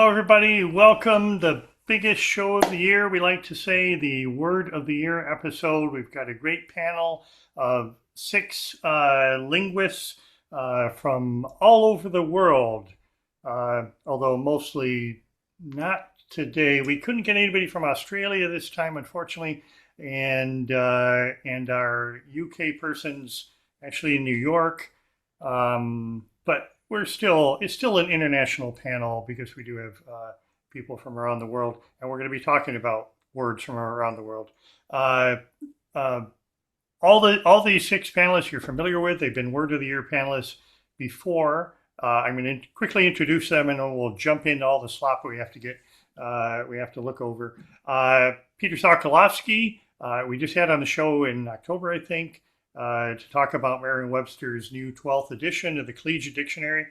Hello, everybody. Welcome. The biggest show of the year. We like to say the Word of the Year episode. We've got a great panel of six linguists from all over the world, although mostly not today. We couldn't get anybody from Australia this time, unfortunately, and our UK person's actually in New York. But it's still an international panel because we do have people from around the world, and we're going to be talking about words from around the world. Uh, uh, all these six panelists you're familiar with. They've been Word of the Year panelists before. I'm going to quickly introduce them, and then we'll jump into all the slop we have to look over. Peter Sokolowski, we just had on the show in October, I think, to talk about Merriam-Webster's new 12th edition of the Collegiate Dictionary.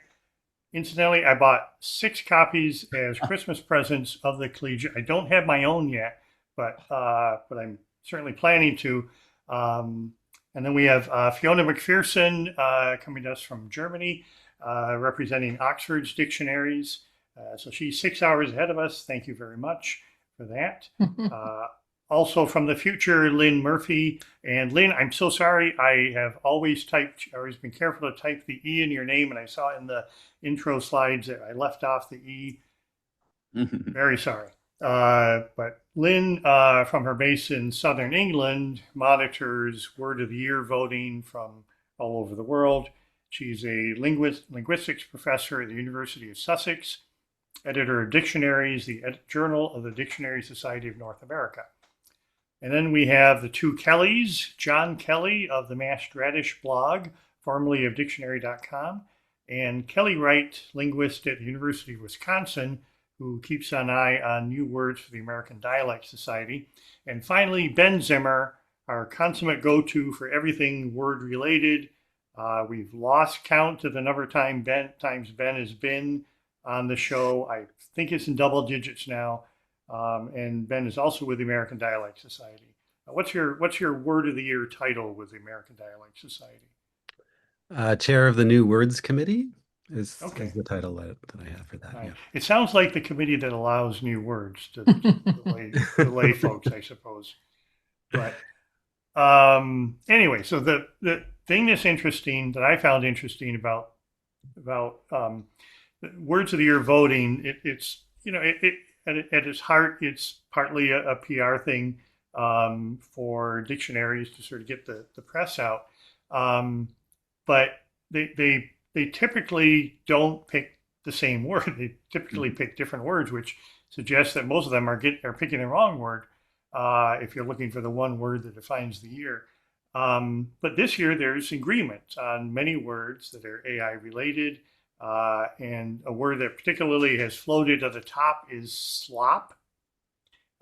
Incidentally, I bought 6 copies as Christmas presents of the Collegiate. I don't have my own yet, but I'm certainly planning to. And then we have Fiona McPherson coming to us from Germany, representing Oxford's Dictionaries. So she's 6 hours ahead of us. Thank you very much for that. Also from the future, Lynne Murphy. And Lynne, I'm so sorry. I have always been careful to type the E in your name, and I saw in the intro slides that I left off the E. Very sorry. But Lynne, from her base in southern England, monitors Word of the Year voting from all over the world. She's a linguistics professor at the University of Sussex, editor of Dictionaries, the Journal of the Dictionary Society of North America. And then we have the two Kellys, John Kelly of the Mashed Radish blog, formerly of dictionary.com, and Kelly Wright, linguist at the University of Wisconsin, who keeps an eye on new words for the American Dialect Society. And finally, Ben Zimmer, our consummate go-to for everything word-related. We've lost count to the number of times Ben has been on the show. I think it's in double digits now. And Ben is also with the American Dialect Society. What's your Word of the Year title with the American Dialect Society? Chair of the New Words Committee is Okay. the title that I have for that. All right. Yeah. It sounds like the committee that allows new words to the lay folks, I suppose. But anyway, so the thing that I found interesting about Words of the Year voting, it's at its heart, it's partly a PR thing for dictionaries to sort of get the press out. But they typically don't pick the same word. They typically pick different words, which suggests that most of them are picking the wrong word if you're looking for the one word that defines the year. But this year there's agreement on many words that are AI related. And a word that particularly has floated to the top is slop.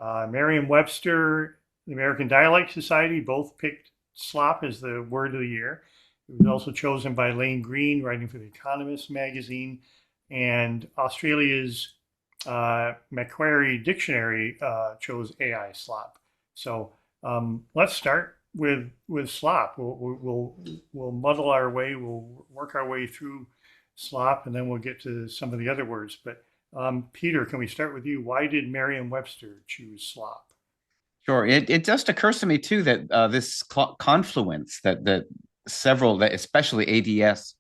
Merriam-Webster, the American Dialect Society, both picked slop as the word of the year. It was also chosen by Lane Green, writing for the Economist magazine, and Australia's Macquarie Dictionary chose AI slop. So let's start with slop. We'll muddle our way. We'll work our way through slop, and then we'll get to some of the other words. But Peter, can we start with you? Why did Merriam-Webster choose slop? Sure. It just occurs to me too that this confluence that several, that especially ADS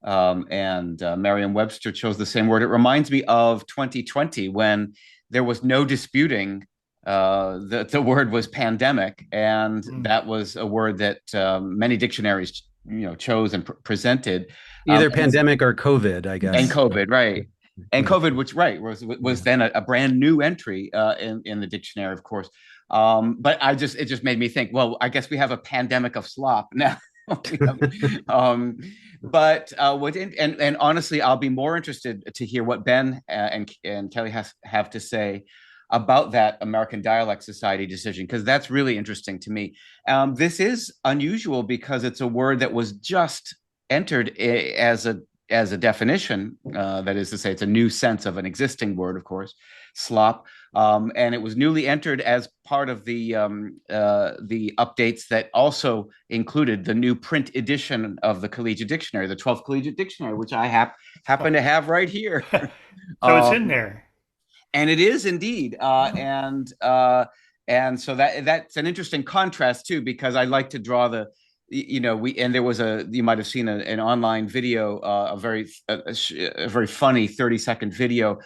and Merriam-Webster chose the same word. It reminds me of 2020 when there was no disputing the word was pandemic, and that was a word that many dictionaries chose and presented. Either pandemic or COVID, I And guess. COVID, right. And COVID, which was then a brand new entry in the dictionary, of course. But it just made me think, well, I guess we have a pandemic of slop now. But and honestly, I'll be more interested to hear what Ben and Kelly have to say about that American Dialect Society decision, because that's really interesting to me. This is unusual because it's a word that was just entered as a definition. That is to say, it's a new sense of an existing word, of course, slop. And it was newly entered as part of the updates that also included the new print edition of the Collegiate Dictionary, the 12th Collegiate Dictionary, which I happen to have right here. So it's in there. And it is indeed, and so that's an interesting contrast too, because I like to draw the, and there was you might have seen an online video, a very funny 30-second video,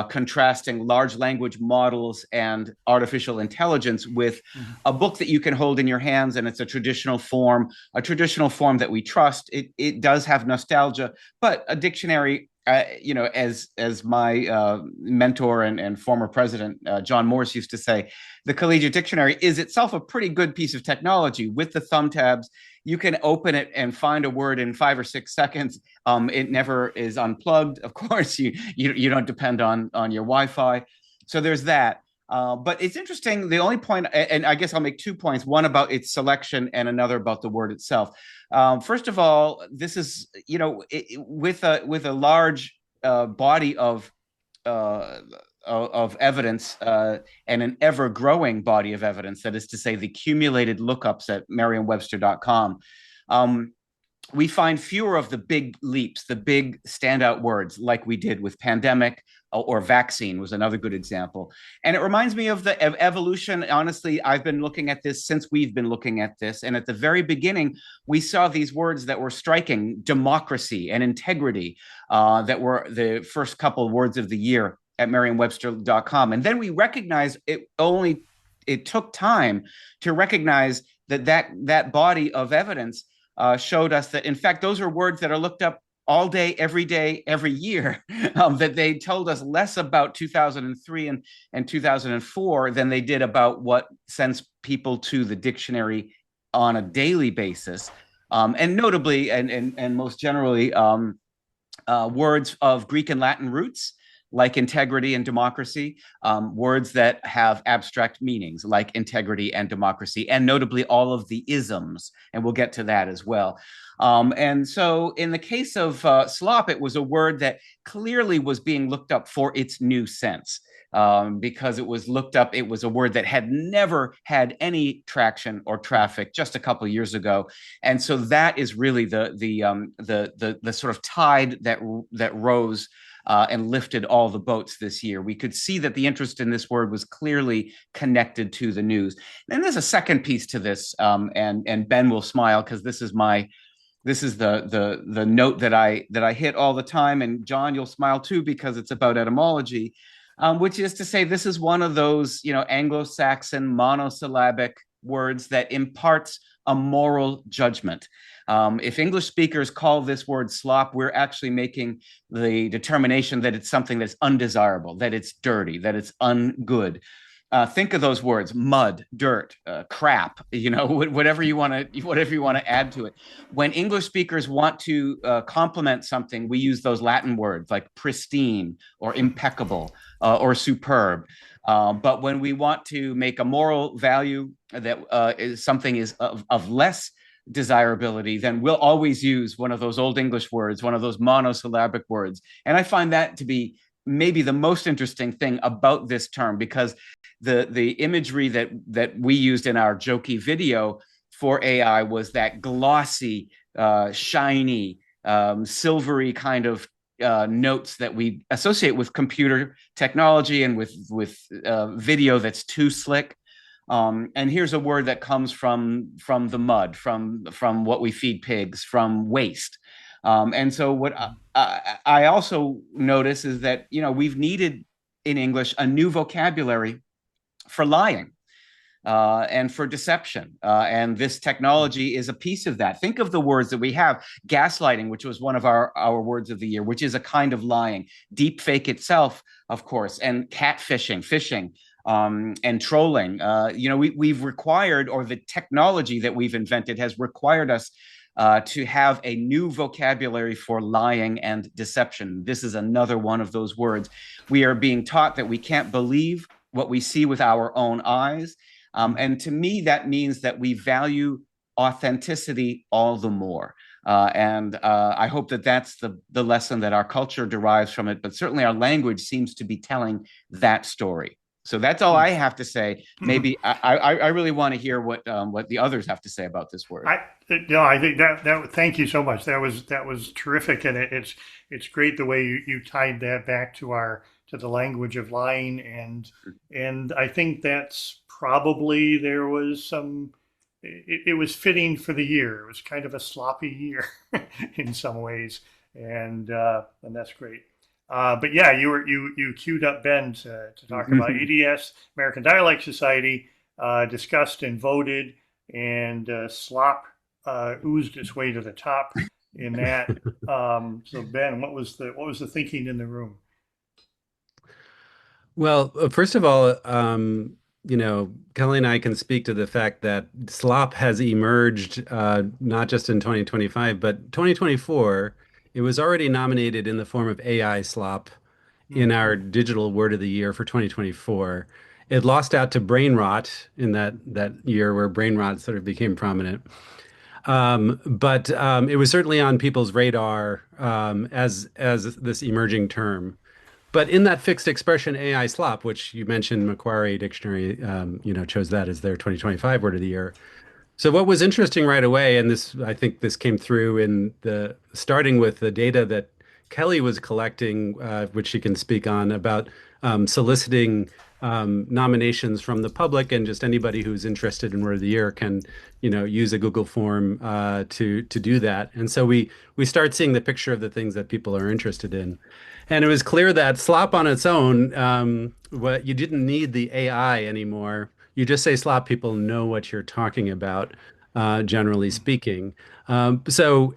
contrasting large language models and artificial intelligence with a book that you can hold in your hands, and it's a traditional form that we trust. It does have nostalgia, but a dictionary, as my mentor and former president John Morse used to say, the Collegiate Dictionary is itself a pretty good piece of technology. With the thumb tabs, you can open it and find a word in 5 or 6 seconds. It never is unplugged. Of course, you don't depend on your Wi-Fi. So there's that. But it's interesting. The only point, and I guess I'll make 2 points, one about its selection and another about the word itself. First of all, this is, with a large body of evidence, and an ever-growing body of evidence, that is to say, the cumulated lookups at Merriam-Webster.com, we find fewer of the big leaps, the big standout words, like we did with pandemic, or vaccine was another good example. And it reminds me of evolution. Honestly, I've been looking at this since we've been looking at this. And at the very beginning, we saw these words that were striking: democracy and integrity, that were the first couple of words of the year at Merriam-Webster.com. And then we recognized it took time to recognize that body of evidence showed us that, in fact, those are words that are looked up all day, every year, that they told us less about 2003 and 2004 than they did about what sends people to the dictionary on a daily basis. And notably, and most generally, words of Greek and Latin roots, like integrity and democracy, words that have abstract meanings like integrity and democracy, and notably all of the isms, and we'll get to that as well. And so in the case of slop, it was a word that clearly was being looked up for its new sense, because it was looked up. It was a word that had never had any traction or traffic just a couple of years ago, and so that is really the sort of tide that rose and lifted all the boats this year. We could see that the interest in this word was clearly connected to the news. And there's a second piece to this, and Ben will smile, because this is the note that I hit all the time, and John, you'll smile too, because it's about etymology, which is to say, this is one of those Anglo-Saxon monosyllabic words that imparts a moral judgment. If English speakers call this word slop, we're actually making the determination that it's something that's undesirable, that it's dirty, that it's ungood. Think of those words: mud, dirt, crap, whatever you want to add to it. When English speakers want to compliment something, we use those Latin words like pristine or impeccable or superb. But when we want to make a moral value that something is of less desirability, then we'll always use one of those old English words, one of those monosyllabic words. And I find that to be maybe the most interesting thing about this term, because the imagery that we used in our jokey video for AI was that glossy, shiny, silvery kind of notes that we associate with computer technology and with video that's too slick. And here's a word that comes from the mud, from what we feed pigs, from waste. And so what I also notice is that, we've needed in English a new vocabulary for lying and for deception. And this technology is a piece of that. Think of the words that we have: gaslighting, which was one of our words of the year, which is a kind of lying; deep fake itself, of course; and catfishing, fishing, and trolling. We've required, or the technology that we've invented has required us to have a new vocabulary for lying and deception. This is another one of those words. We are being taught that we can't believe what we see with our own eyes. And to me, that means that we value authenticity all the more. And I hope that that's the lesson that our culture derives from it. But certainly our language seems to be telling that story. So that's all I have to say. Maybe I really want to hear what the others have to say about this word. I think that thank you so much. That was terrific, and it's great the way you tied that back to our to the language of lying, and I think that's probably there was some. It was fitting for the year. It was kind of a sloppy year in some ways, and that's great. But yeah, you queued up Ben to talk about ADS, American Dialect Society, discussed and voted, and slop oozed its way to the top in that. So Ben, what was the thinking in the room? Well, first of all, Kelly and I can speak to the fact that slop has emerged not just in 2025, but 2024. It was already nominated in the form of AI slop in Hmm. our digital word of the year for 2024. It lost out to brain rot in that year where brain rot sort of became prominent. But it was certainly on people's radar as this emerging term. But in that fixed expression AI slop, which you mentioned, Macquarie Dictionary, chose that as their 2025 word of the year. So what was interesting right away, and this I think this came through in the starting with the data that Kelly was collecting, which she can speak on about soliciting nominations from the public, and just anybody who's interested in Word of the Year can, use a Google form to do that. And so we start seeing the picture of the things that people are interested in. And it was clear that slop on its own, what you didn't need the AI anymore. You just say slop, people know what you're talking about, generally speaking. So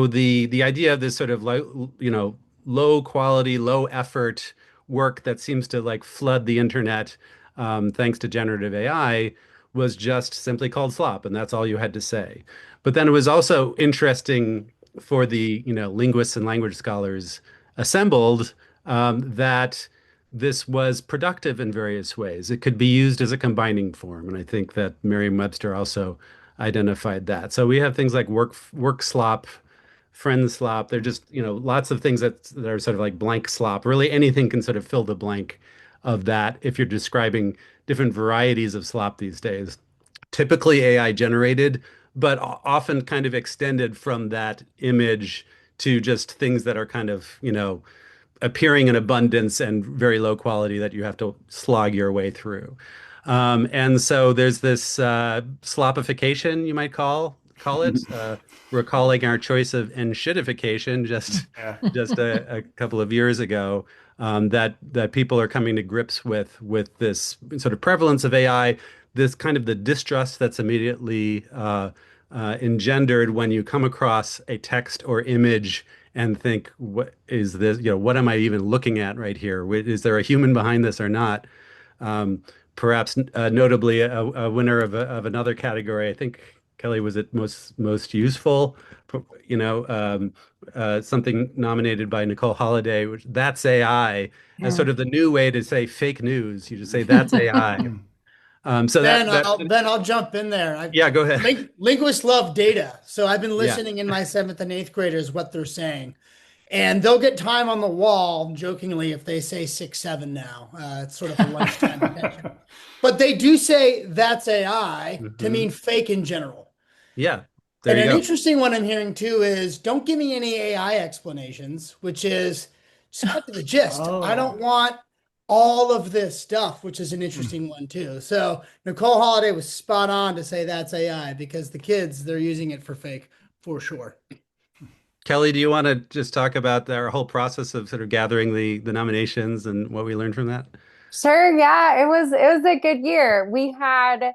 the idea of this sort of low quality, low effort work that seems to like flood the internet, thanks to generative AI, was just simply called slop, and that's all you had to say. But then it was also interesting for the linguists and language scholars assembled, that this was productive in various ways. It could be used as a combining form, and I think that Merriam-Webster also identified that. So we have things like work slop, friend slop. They're just lots of things that are sort of like blank slop. Really, anything can sort of fill the blank of that if you're describing different varieties of slop these days. Typically AI generated, but often kind of extended from that image to just things that are kind of, appearing in abundance and very low quality that you have to slog your way through. And so there's this slopification, you might call it. Recalling our choice of enshittification just Yeah. just a couple of years ago, that people are coming to grips with this sort of prevalence of AI, this kind of the distrust that's immediately engendered when you come across a text or image and think, what is this? What am I even looking at right here? Is there a human behind this or not? Perhaps notably a winner of another category. I think Kelly was it most useful, something nominated by Nicole Holiday, which that's AI, as Yeah. sort of the new way to say fake news. You just say that's AI. Hmm. So Ben, that I'll jump in there. yeah, go ahead. Linguists love data, so I've been Yeah. listening in my seventh and eighth graders what they're saying, and they'll get time on the wall jokingly if they say 6, 7 now. It's sort of a lunchtime attention, but they do say that's AI to Hmm. mean fake in general. Yeah. There And you an go. interesting one I'm hearing too is don't give me any AI explanations, which is just cut to the gist. I Oh. don't want all of this stuff, which is an Hmm. interesting one too. So Nicole Holiday was spot on to say that's AI because the kids, they're using it for fake for sure. Kelly, do you want to just talk about our whole process of sort of gathering the nominations and what we learned from that? Sure, yeah, it was a good year. We had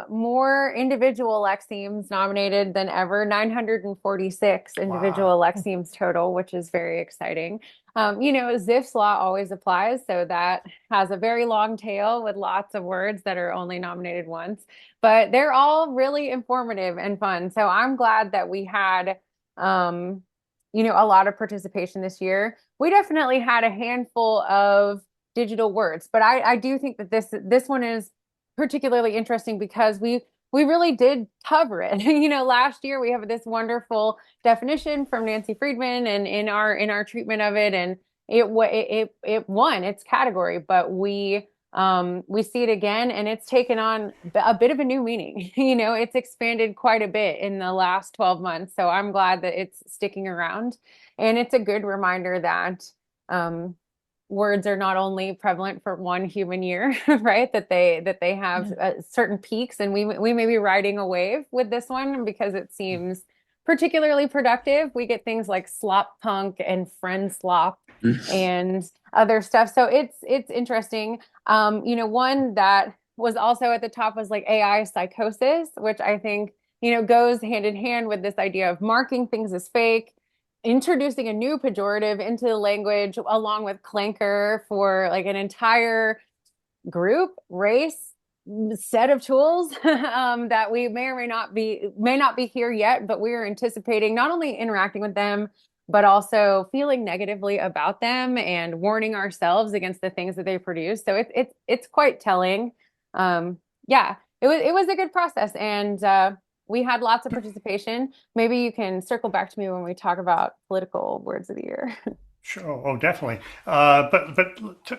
more individual lexemes nominated than ever, 946 Wow. individual lexemes total, which is very exciting. Zipf's law always applies, so that has a very long tail with lots of words that are only nominated once, but they're all really informative and fun. So I'm glad that we had a lot of participation this year. We definitely had a handful of digital words. But I do think that this one is particularly interesting because we really did cover it. Last year we have this wonderful definition from Nancy Friedman and in our treatment of it, and it won its category, but we see it again, and it's taken on a bit of a new meaning. It's expanded quite a bit in the last 12 months. So I'm glad that it's sticking around, and it's a good reminder that words are not only prevalent for one human year, right? That they have certain peaks, and we may be riding a wave with this one because it seems particularly productive. We get things like slop punk and friend slop and other stuff. So it's interesting. One that was also at the top was like AI psychosis, which I think, goes hand in hand with this idea of marking things as fake, introducing a new pejorative into the language along with clanker for like an entire group, race, set of tools that we may or may not be here yet, but we're anticipating not only interacting with them, but also feeling negatively about them and warning ourselves against the things that they produce. So it's quite telling. Yeah, it was a good process, and we had lots of participation. Maybe you can circle back to me when we talk about political words of the year. Sure. Oh, definitely. But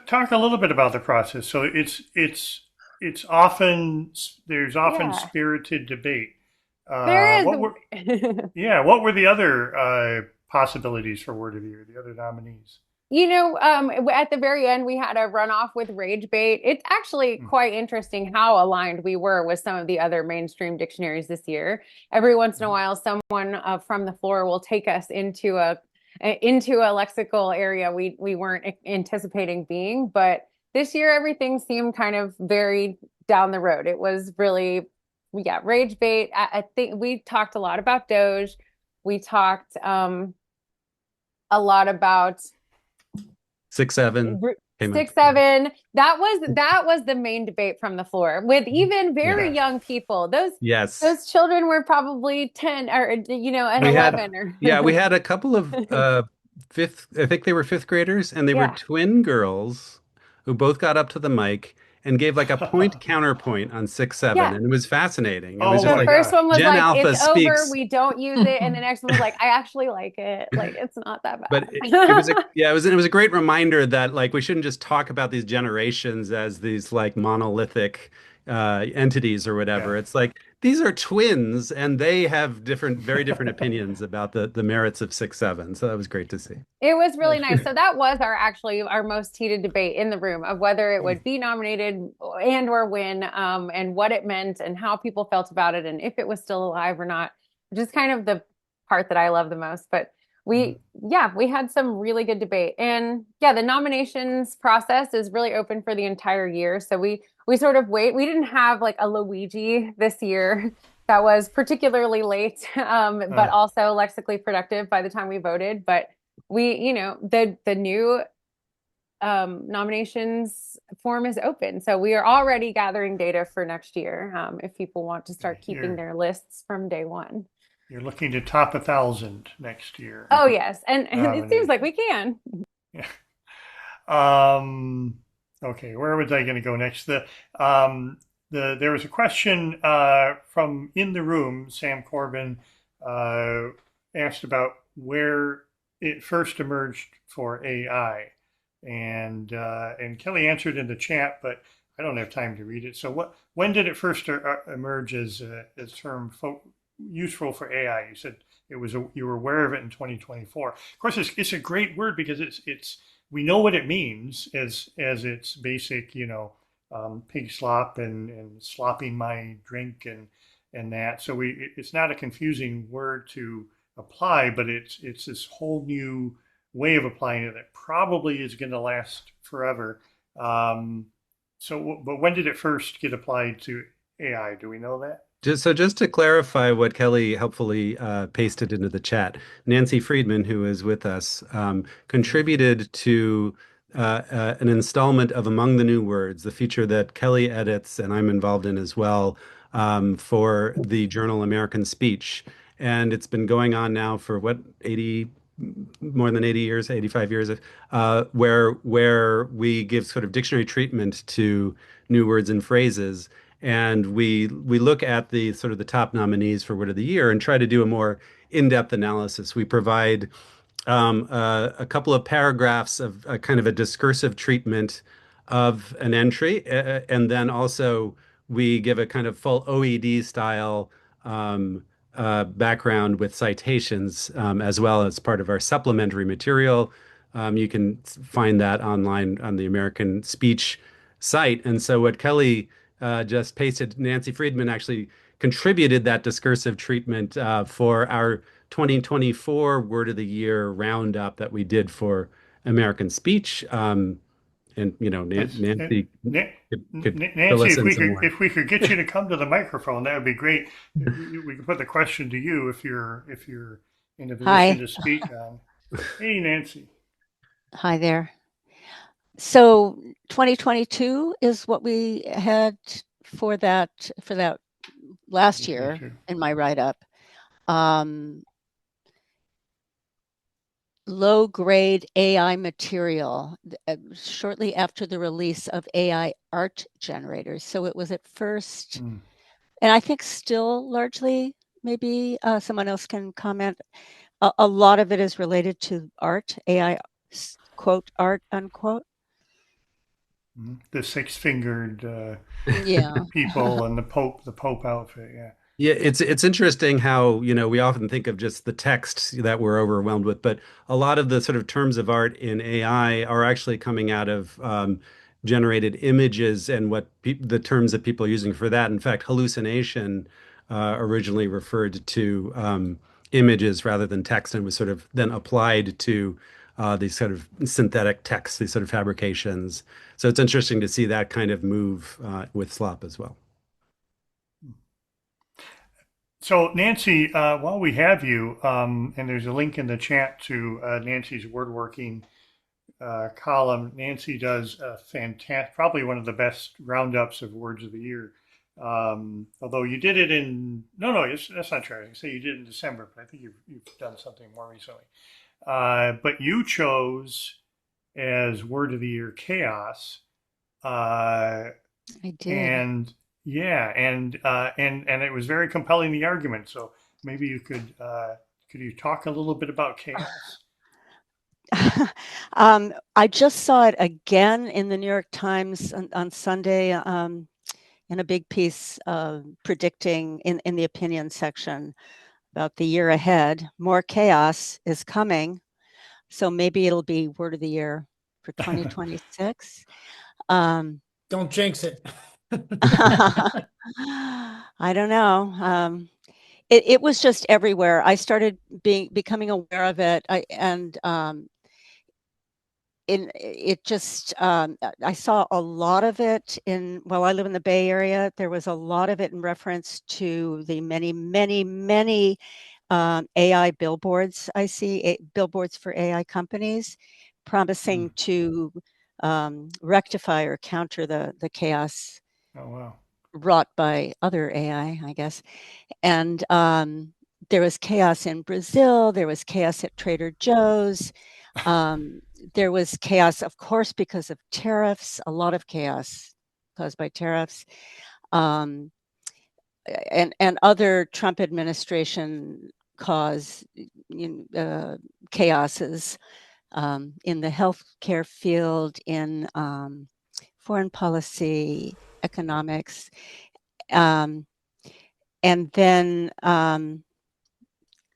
talk a little bit about the process. So it's often there's often Yeah, spirited debate. there What were is. what were the other possibilities for word of the year? The other nominees? At the very end, we had a runoff with rage bait. It's actually Hmm. quite interesting how aligned we were with some of the other mainstream dictionaries this year. Every once in a while, someone from the floor will take us into a lexical area we weren't anticipating being. But this year, everything seemed kind of very down the road. It was really, yeah, rage bait. I think we talked a lot about Doge. We talked a lot about 6-7 came up. 6, 7. That was the main debate from the floor with even very Yeah. young people. Those Yes. those children were probably 10 or and We had, 11 or yeah, we had a couple of I think they were fifth graders, and they were yeah. twin girls who both got up to the mic and gave like a point counterpoint on 6-7, Yeah. and it was fascinating. It was Oh just The my like first gosh. one was Gen like, Alpha it's over, speaks, we don't use it. And the next one was like, I actually like it. Like, it's not that but it was a bad. yeah, it was a great reminder that like we shouldn't just talk about these generations as these like monolithic entities or whatever. Yeah. It's like these are twins, and they have very different opinions about the merits of 6-7. So that was great to see. It was really That's nice. great. So that was our most heated debate in the room of whether it would be nominated and or win, and what it meant and how people felt about it and if it was still alive or not, which is kind of the part that I love the most. But Mhm. we had some really good debate. And yeah, the nominations process is really open for the entire year. So we sort of wait. We didn't have like a Luigi this year that was particularly late, but Uh, also lexically productive by the time we voted. But the new nominations form is open. So we are already gathering data for next year, if people want to start keeping you're their lists from day one. you're looking to top 1,000 next year. Oh, yes. And it seems like we Nominations. can. Yeah. Um, okay, where was I going to go next? There was a question from in the room. Sam Corbin uh, asked about where it first emerged for AI, and Kelly answered in the chat, but I don't have time to read it. So when did it first emerge as a term useful for AI? You said you were aware of it in 2024. Of course, it's a great word because it's we know what it means as its basic, pig slop and slopping my drink and that. So it's not a confusing word to apply, but it's this whole new way of applying it that probably is going to last forever. Um, but when did it first get applied to AI? Do we know that? Just to clarify what Kelly helpfully pasted into the chat, Nancy Friedman, who is with us, contributed to an installment of Among the New Words, the feature that Kelly edits and I'm involved in as well, for the journal American Speech. And it's been going on now for what, 80, more than 80 years, 85 years, where we give sort of dictionary treatment to new words and phrases. And we look at the sort of the top nominees for Word of the Year and try to do a more in-depth analysis. We provide a couple of paragraphs of a kind of a discursive treatment of an entry, and then also we give a kind of full OED style background with citations, as well as part of our supplementary material. You can find that online on the American Speech site. And so what Kelly just pasted, Nancy Friedman actually contributed that discursive treatment for our 2024 Word of the Year roundup that we did for American Speech. And That's Nancy could fill Nancy. us in some more. If we could get you to come to the microphone, that would be great. We could put the question to you if you're in a position Hi. to speak on. Hey, Nancy. Hi there. So 2022 is what we had for that last year 2022. in my write-up. Low grade AI material shortly after the release of AI art generators. So it was at first, Mm. and I think still largely, maybe someone else can comment. A lot of it is related to art, AI quote art unquote. The six-fingered Yeah. people and the Pope outfit. Yeah. Yeah, it's interesting how, we often think of just the text that we're overwhelmed with, but a lot of the sort of terms of art in AI are actually coming out of generated images and what the terms that people are using for that. In fact, hallucination originally referred to images rather than text and was sort of then applied to these sort of synthetic texts, these sort of fabrications. So it's interesting to see that kind of move with slop as well. So, Nancy, while we have you, and there's a link in the chat to Nancy's wordworking column. Nancy does a fantastic, probably one of the best roundups of words of the year. Although you did it in, no, that's not true. I say you did it in December, but I think you've done something more recently. But you chose as word of the year chaos. I did. And yeah, and it was very compelling, the argument. So maybe you could you talk a little bit about chaos? I just saw it again in the New York Times on Sunday in a big piece predicting in the opinion section about the year ahead. More chaos is coming. So maybe it'll be word of the year for 2026. Don't jinx it. I don't know. It was just everywhere. I started becoming aware of it. I saw a lot of it while I live in the Bay Area. There was a lot of it in reference to the many, many, many AI billboards I see, billboards for AI companies promising to rectify or counter the chaos Oh, wow. wrought by other AI, I guess. And there was chaos in Brazil. There was chaos at Trader Joe's. There was chaos, of course, because of tariffs, a lot of chaos caused by tariffs. And other Trump administration caused chaoses in the healthcare field, in foreign policy, economics. And then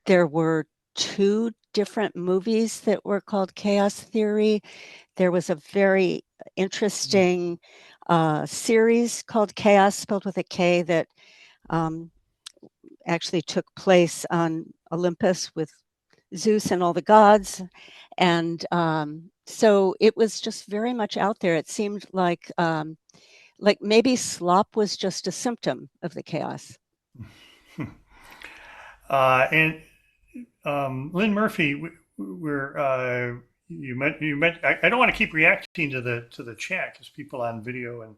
there were two different movies that were called Chaos Theory. There was a very interesting series called Chaos, spelled with a K, that actually took place on Olympus with Zeus and all the gods. And so it was just very much out there. It seemed like maybe slop was just a symptom of the chaos. And Lynne Murphy, we're you meant I don't want to keep reacting to the chat because people on video and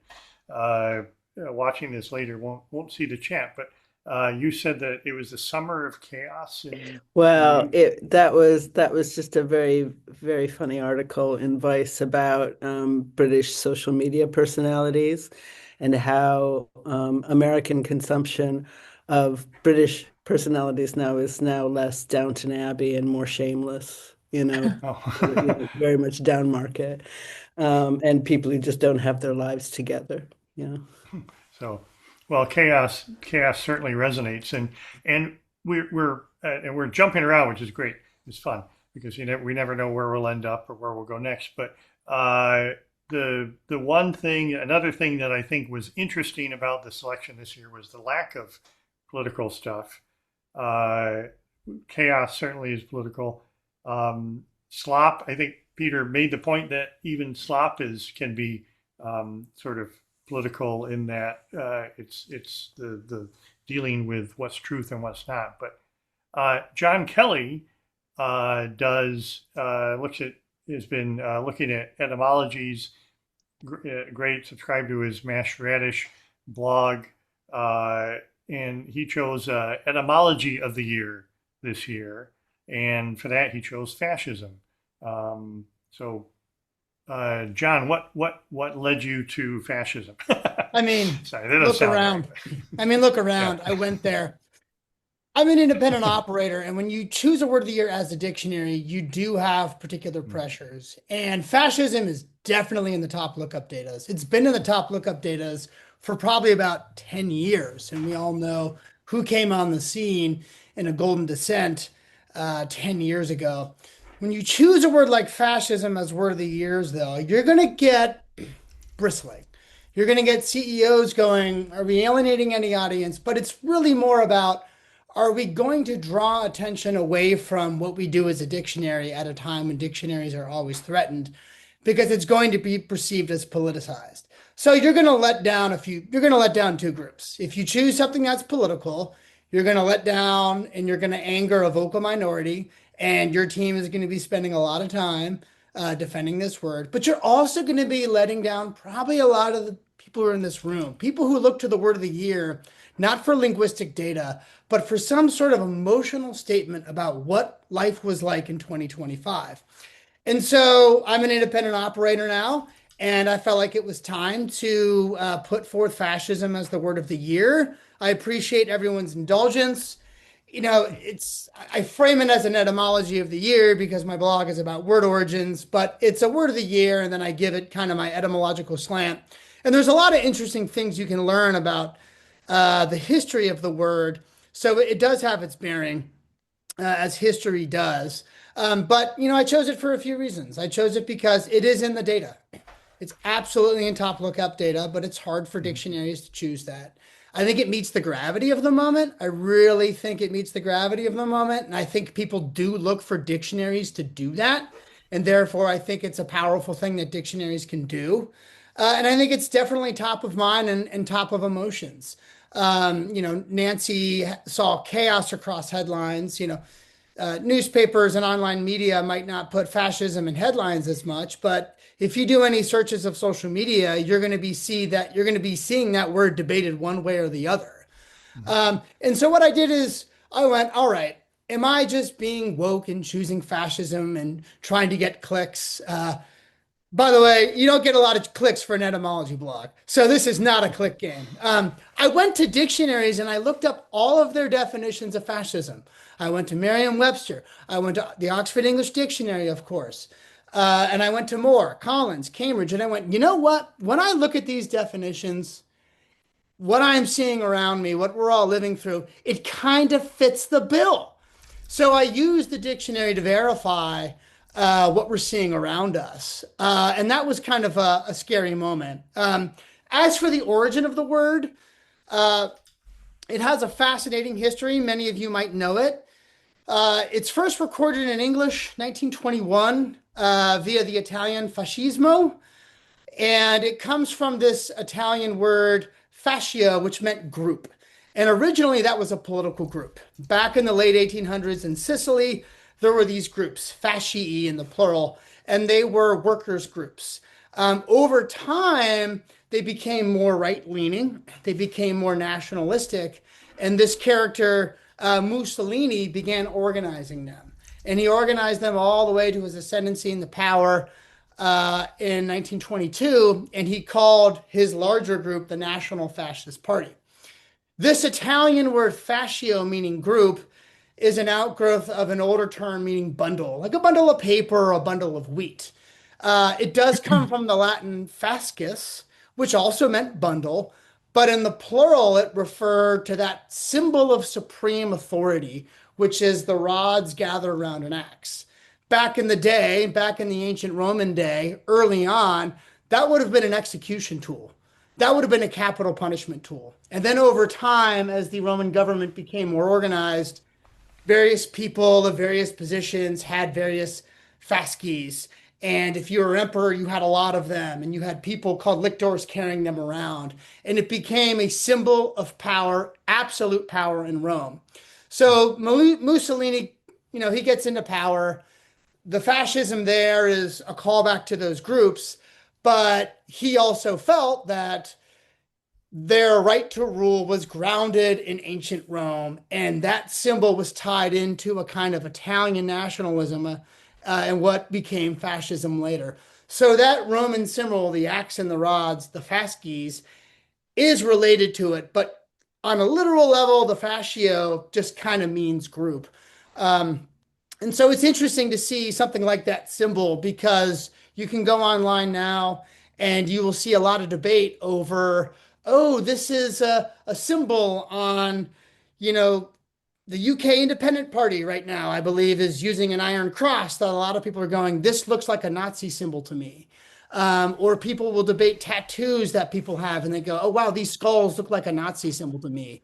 watching this later won't see the chat. But you said that it was the summer of chaos. Well, that was just a very, very funny article in Vice about British social media personalities and how American consumption of British personalities is now less Downton Abbey and more shameless, Oh. very much down market, and people who just don't have their lives together, So, well, chaos certainly resonates, and we're jumping around, which is great. It's fun. because we never know where we'll end up or where we'll go next. But another thing that I think was interesting about the selection this year was the lack of political stuff. Chaos certainly is political. Slop, I think Peter made the point that even slop can be sort of political in that it's the dealing with what's truth and what's not. But John Kelly has been looking at etymologies. Great, subscribe to his Mashed Radish blog, and he chose etymology of the year this year, and for that he chose fascism. John, what led you to fascism? I mean, sorry, look around. Right. I mean, look around. Yeah. I went there. I'm an independent operator, and when you choose a word of the year as a dictionary, you do have particular pressures. And fascism is definitely in the top lookup data. It's been in the top lookup data for probably about 10 years. And we all know who came on the scene in a golden descent 10 years ago. When you choose a word like fascism as word of the years, though, you're going to get bristling. You're going to get CEOs going, are we alienating any audience? But it's really more about, are we going to draw attention away from what we do as a dictionary at a time when dictionaries are always threatened? Because it's going to be perceived as politicized. So you're going to let down two groups. If you choose something that's political, you're going to let down and you're going to anger a vocal minority, and your team is going to be spending a lot of time defending this word. But you're also going to be letting down probably a lot of the people who are in this room, people who look to the word of the year, not for linguistic data, but for some sort of emotional statement about what life was like in 2025. And so I'm an independent operator now, and I felt like it was time to put forth fascism as the word of the year. I appreciate everyone's indulgence. I frame it as an etymology of the year because my blog is about word origins, but it's a word of the year, and then I give it kind of my etymological slant. And there's a lot of interesting things you can learn about the history of the word. So it does have its bearing, as history does. But I chose it for a few reasons. I chose it because it is in the data. It's absolutely in top lookup data, but it's hard for dictionaries to choose that. I think it meets the gravity of the moment. I really think it meets the gravity of the moment. And I think people do look for dictionaries to do that. And therefore, I think it's a powerful thing that dictionaries can do. And I think it's definitely top of mind and top of emotions. Nancy saw chaos across headlines. Newspapers and online media might not put fascism in headlines as much, but if you do any searches of social media, you're going to be seeing that word debated one way or the other. And so what I did is I went, all right, am I just being woke and choosing fascism and trying to get clicks? By the way, you don't get a lot of clicks for an etymology blog, so this is not a click game. I went to dictionaries and I looked up all of their definitions of fascism. I went to Merriam-Webster. I went to the Oxford English Dictionary, of course. And I went to Moore, Collins, Cambridge, and I went, you know what? When I look at these definitions, what I'm seeing around me, what we're all living through, it kind of fits the bill. So I used the dictionary to verify what we're seeing around us. And that was kind of a scary moment. As for the origin of the word, it has a fascinating history. Many of you might know it. It's first recorded in English, 1921, via the Italian fascismo. And it comes from this Italian word fascia, which meant group. And originally that was a political group. Back in the late 1800s in Sicily, there were these groups, fascii in the plural, and they were workers' groups. Over time, they became more right-leaning. They became more nationalistic. And this character, Mussolini, began organizing them. And he organized them all the way to his ascendancy in the power in 1922. And he called his larger group the National Fascist Party. This Italian word fascio, meaning group, is an outgrowth of an older term meaning bundle, like a bundle of paper or a bundle of wheat. It does come from the Latin fascis, which also meant bundle, but in the plural, it referred to that symbol of supreme authority, which is the rods gathered around an axe. back in the day, back in the ancient Roman day, early on, that would have been an execution tool. That would have been a capital punishment tool. And then over time, as the Roman government became more organized, various people of various positions had various fasces. And if you were emperor, you had a lot of them, and you had people called lictors carrying them around. And it became a symbol of power, absolute power in Rome. So Mussolini, he gets into power. The fascism there is a callback to those groups, but he also felt that their right to rule was grounded in ancient Rome, and that symbol was tied into a kind of Italian nationalism and what became fascism later. So that Roman symbol, the axe and the rods, the fasces, is related to it, but on a literal level, the fascio just kind of means group. And so it's interesting to see something like that symbol because you can go online now and you will see a lot of debate over, oh, this is a symbol on, the UK Independent Party right now, I believe, is using an iron cross that a lot of people are going, this looks like a Nazi symbol to me. Or people will debate tattoos that people have and they go, oh, wow, these skulls look like a Nazi symbol to me.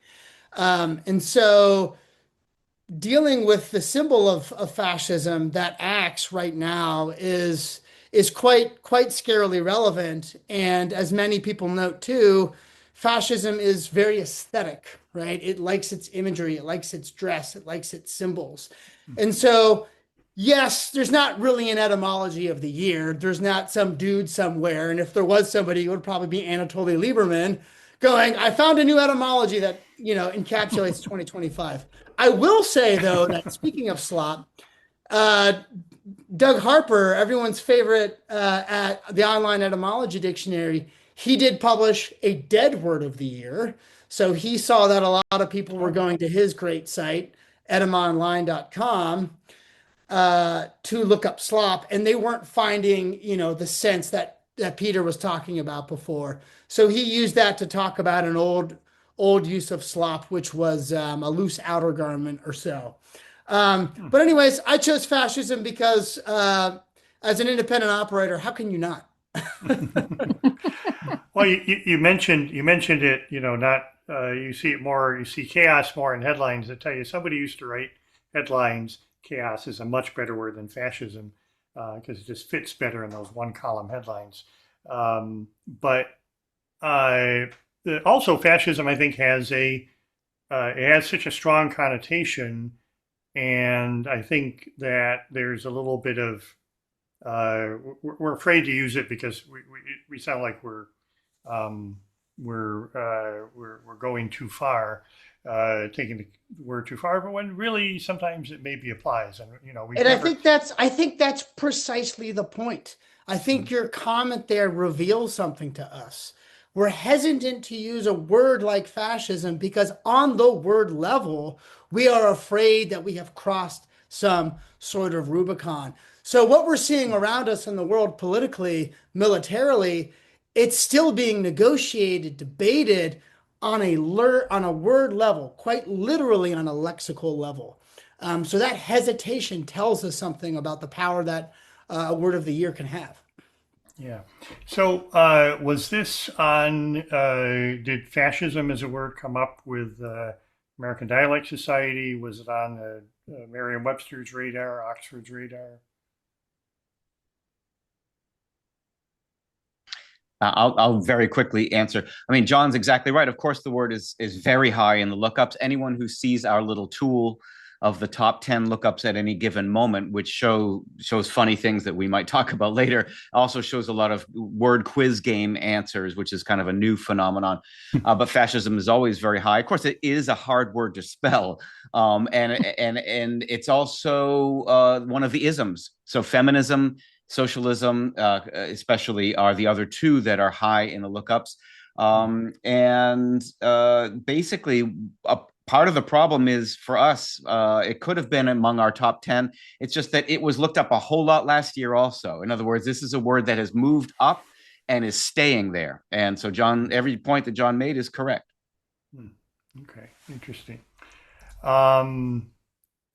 And so dealing with the symbol of fascism, that axe right now is quite scarily relevant. And as many people note too, fascism is very aesthetic, right? It likes its imagery, it likes its dress, it likes its symbols. And so, yes, there's not really an etymology of the year. There's not some dude somewhere. And if there was somebody, it would probably be Anatoly Lieberman going, I found a new etymology that, encapsulates 2025. I will say, though, that speaking of slop, Doug Harper, everyone's favorite at the online etymology dictionary, he did publish a dead word of the year. So he saw that a lot of people were going to his great site, etymonline.com, to look up slop, and they weren't finding, the sense that Peter was talking about before. So he used that to talk about an old use of slop, which was a loose outer garment or so. But anyways, I chose fascism because as an independent operator, how can you not? Well, you mentioned it. Not you see it more. You see chaos more in headlines. I tell you, somebody used to write headlines. Chaos is a much better word than fascism because it just fits better in those one-column headlines. But also, fascism, I think, it has such a strong connotation, and I think that there's a little bit of we're afraid to use it because we sound like we're going too far, taking the word too far, but when really sometimes it maybe applies, and I think that's precisely the point. I think your comment there reveals something to us. We're hesitant to use a word like fascism because on the word level, we are afraid that we have crossed some sort of Rubicon. So what we're seeing around us in the world politically, militarily, it's still being negotiated, debated on a word level, quite literally on a lexical level. So that hesitation tells us something about the power that a word of the year can have. Yeah. So was this on, did fascism as a word come up with American Dialect Society? Was it on Merriam-Webster's radar, Oxford's radar? I'll very quickly answer. I mean, John's exactly right. Of course, the word is very high in the lookups. Anyone who sees our little tool of the top 10 lookups at any given moment, which shows funny things that we might talk about later, also shows a lot of word quiz game answers, which is kind of a new phenomenon. But fascism is always very high. Of course, it is a hard word to spell, and it's also one of the isms. So feminism, socialism, especially, are the other two that are high in the lookups. Basically, part of the problem is for us, it could have been among our top 10. It's just that it was looked up a whole lot last year also. In other words, this is a word that has moved up and is staying there. And so, John, every point that John made is correct. Okay, interesting.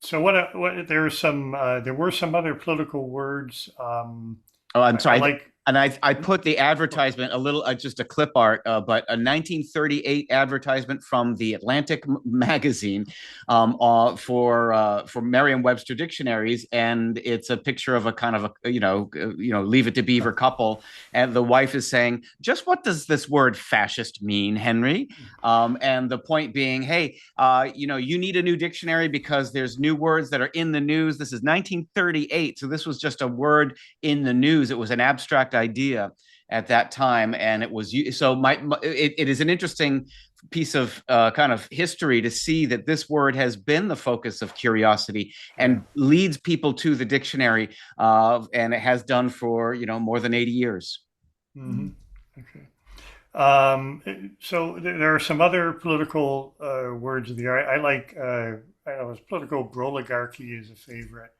So there were some other political words. Oh, I'm I sorry. like. And I put the advertisement a little, just a clip art, but a 1938 advertisement from the Atlantic magazine for Merriam-Webster dictionaries, and it's a picture of a kind of a Leave It to Beaver couple, and the wife is saying, "Just what does this word fascist mean, Henry?" And the point being, hey, you need a new dictionary because there's new words that are in the news. This is 1938, so this was just a word in the news. It was an abstract idea at that time, and it was so. It is an interesting piece of kind of history to see that this word has been the focus of curiosity and leads people to the dictionary, and it has done for more than 80 years. Mm-hmm. Okay. So there are some other political words there. I like. I know political oligarchy is a favorite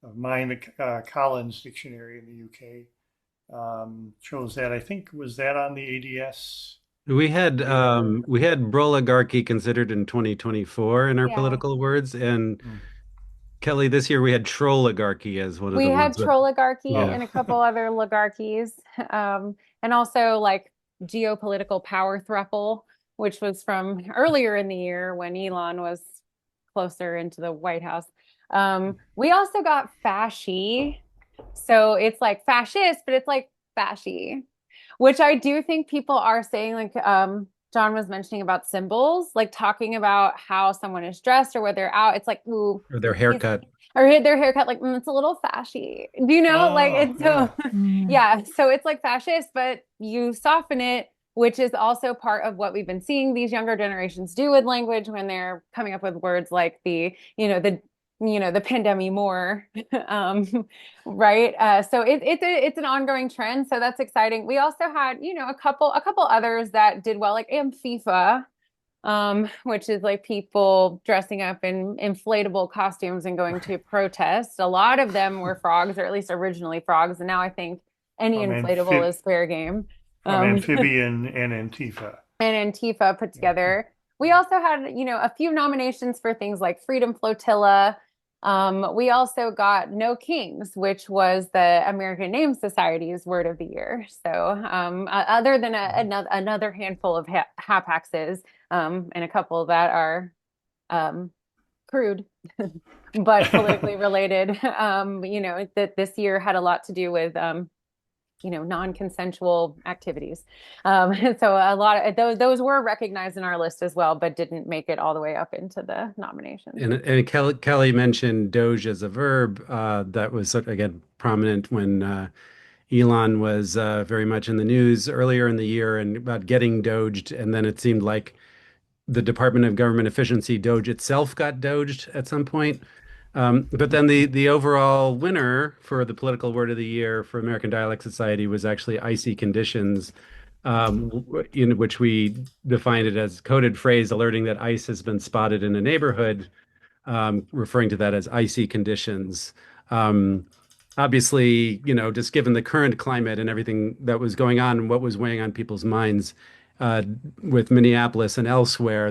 of mine. The Collins Dictionary in the UK chose that. I think was that on the ADS. We had broligarchy considered in 2024 in our Yeah. political words, and Mm. Kelly, this year we had trolligarchy as one of We the had words that, trolligarchy yeah. and a couple other oligarchies, and also like geopolitical power thruple, which was from earlier in the year when Elon was closer into the White House. We also got fasci, so it's like fascist, but it's like fasci, which I do think people are saying, like John was mentioning about symbols, like talking about how someone is dressed or where they're out. It's like, ooh, Or their he's haircut. or their haircut, like it's a little fashy. Do you know? Like Oh, it's yeah. so yeah. So it's like fascist, but you soften it, which is also part of what we've been seeing these younger generations do with language when they're coming up with words like the pandemic more, right? So it's an ongoing trend. So that's exciting. We also had a couple others that did well, like Amfifa, which is like people dressing up in inflatable costumes and going to protest. A lot of them were frogs, or at least originally frogs, and now I think any From inflatable is fair game. Amphibian and Antifa. And Antifa put Yeah. together. We also had, a few nominations for things like Freedom Flotilla. We also got No Kings, which was the American Name Society's word of the year. So, other than another handful of hapaxes, and a couple that are crude, but politically related, that this year had a lot to do with non-consensual activities. So a lot of those were recognized in our list as well, but didn't make it all the way up into the nominations. And Kelly mentioned Doge as a verb. That was, again, prominent when Elon was very much in the news earlier in the year and about getting doged. And then it seemed like the Department of Government Efficiency, Doge itself, got doged at some point. But then the overall winner for the political word of the year for American Dialect Society was actually icy conditions, in which we defined it as coded phrase alerting that ice has been spotted in a neighborhood, referring to that as icy conditions. Obviously, just given the current climate and everything that was going on and what was weighing on people's minds uh, with Minneapolis and elsewhere,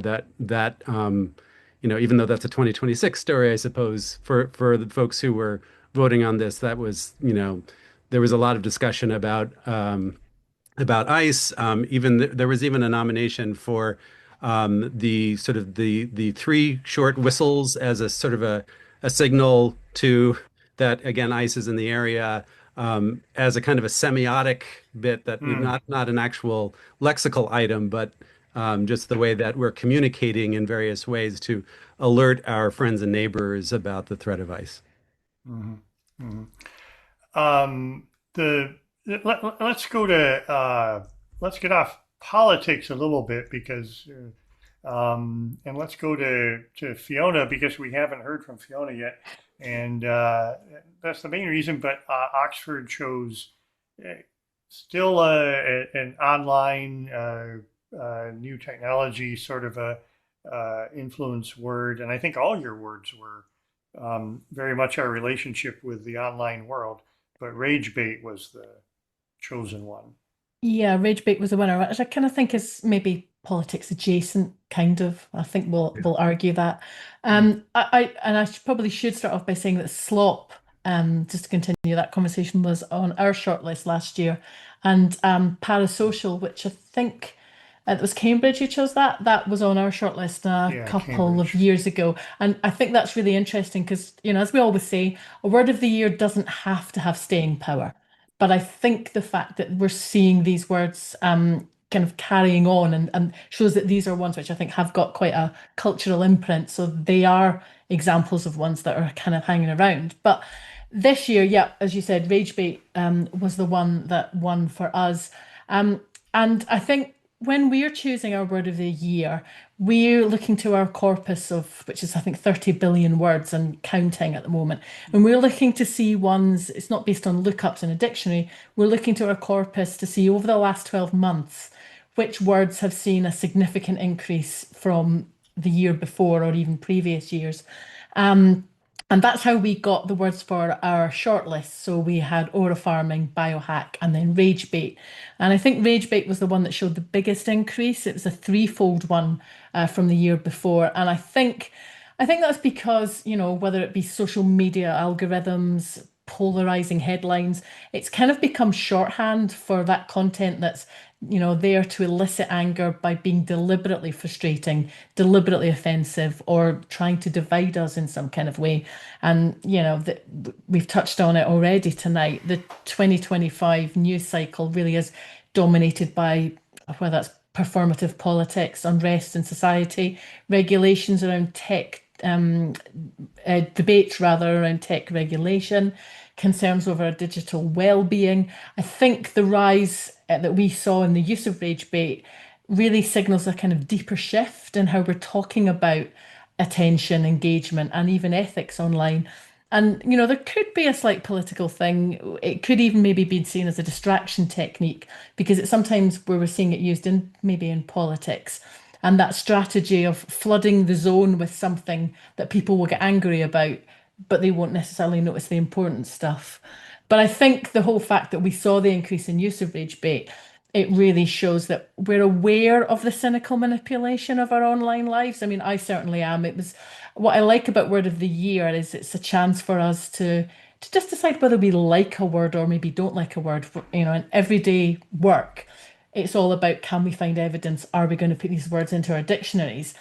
even though that's a 2026 story, I suppose, for the folks who were voting on this, that was, there was a lot of discussion about ICE. There was even a nomination for the sort of the three short whistles as a sort of a signal to that again ICE is in the area, as a kind of a semiotic bit that not an actual lexical item, but just the way that we're communicating in various ways to alert our friends and neighbors about the threat of ICE. Mm-hmm. Mm-hmm. The let's go to let's get off politics a little bit because and let's go to Fiona because we haven't heard from Fiona yet, and that's the main reason. But Oxford chose still an online new technology sort of a influence word, and I think all your words were very much our relationship with the online world. But rage bait was the chosen one. Yeah, rage bait was the winner, which I kind of think is maybe politics adjacent, kind of. I think we'll argue that. I probably should start off by saying that slop, just to continue that conversation, was on our shortlist last year, and parasocial, which I think it was Cambridge who chose that. That was on our shortlist a Yeah, couple of Cambridge. years ago, and I think that's really interesting because, as we always say, a word of the year doesn't have to have staying power. But I think the fact that we're seeing these words kind of carrying on and shows that these are ones which I think have got quite a cultural imprint. So they are examples of ones that are kind of hanging around. But this year, yeah, as you said, Rage Bait was the one that won for us. And I think when we're choosing our word of the year, we're looking to our corpus of, which is, I think, 30 billion words and counting at the moment. And we're looking to see ones, it's not based on lookups in a dictionary, we're looking to our corpus to see over the last 12 months which words have seen a significant increase from the year before or even previous years. And that's how we got the words for our shortlist. So we had aura farming, biohack, and then rage bait. And I think rage bait was the one that showed the biggest increase. It was a threefold one from the year before. And I think that's because, whether it be social media algorithms, polarizing headlines, it's kind of become shorthand for that content that's, there to elicit anger by being deliberately frustrating, deliberately offensive, or trying to divide us in some kind of way. And, we've touched on it already tonight. The 2025 news cycle really is dominated by whether that's performative politics, unrest in society, regulations around tech, debates rather around tech regulation, concerns over digital well-being. I think the rise that we saw in the use of rage bait really signals a kind of deeper shift in how we're talking about attention, engagement, and even ethics online. And, there could be a slight political thing. It could even maybe be seen as a distraction technique because it's sometimes where we're seeing it used maybe in politics. And that strategy of flooding the zone with something that people will get angry about, but they won't necessarily notice the important stuff. But I think the whole fact that we saw the increase in use of rage bait, it really shows that we're aware of the cynical manipulation of our online lives. I mean, I certainly am. It was what I like about Word of the Year is it's a chance for us to just decide whether we like a word or maybe don't like a word. In everyday work, it's all about, can we find evidence? Are we going to put these words into our dictionaries?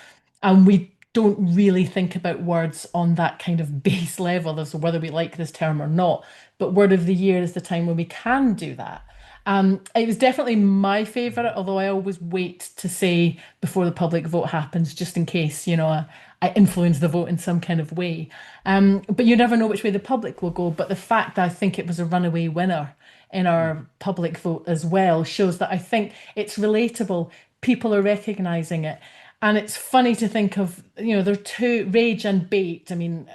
And we don't really think about words on that kind of base level as to whether we like this term or not. But Word of the Year is the time when we can do that. It was definitely my favourite, although I always wait to say before the public vote happens, just in case, I influence the vote in some kind of way. But you never know which way the public will go. But the fact that I think it was a runaway winner in our public vote as well shows that I think it's relatable. People are recognising it. And it's funny to think of, there are two, rage and bait. I mean,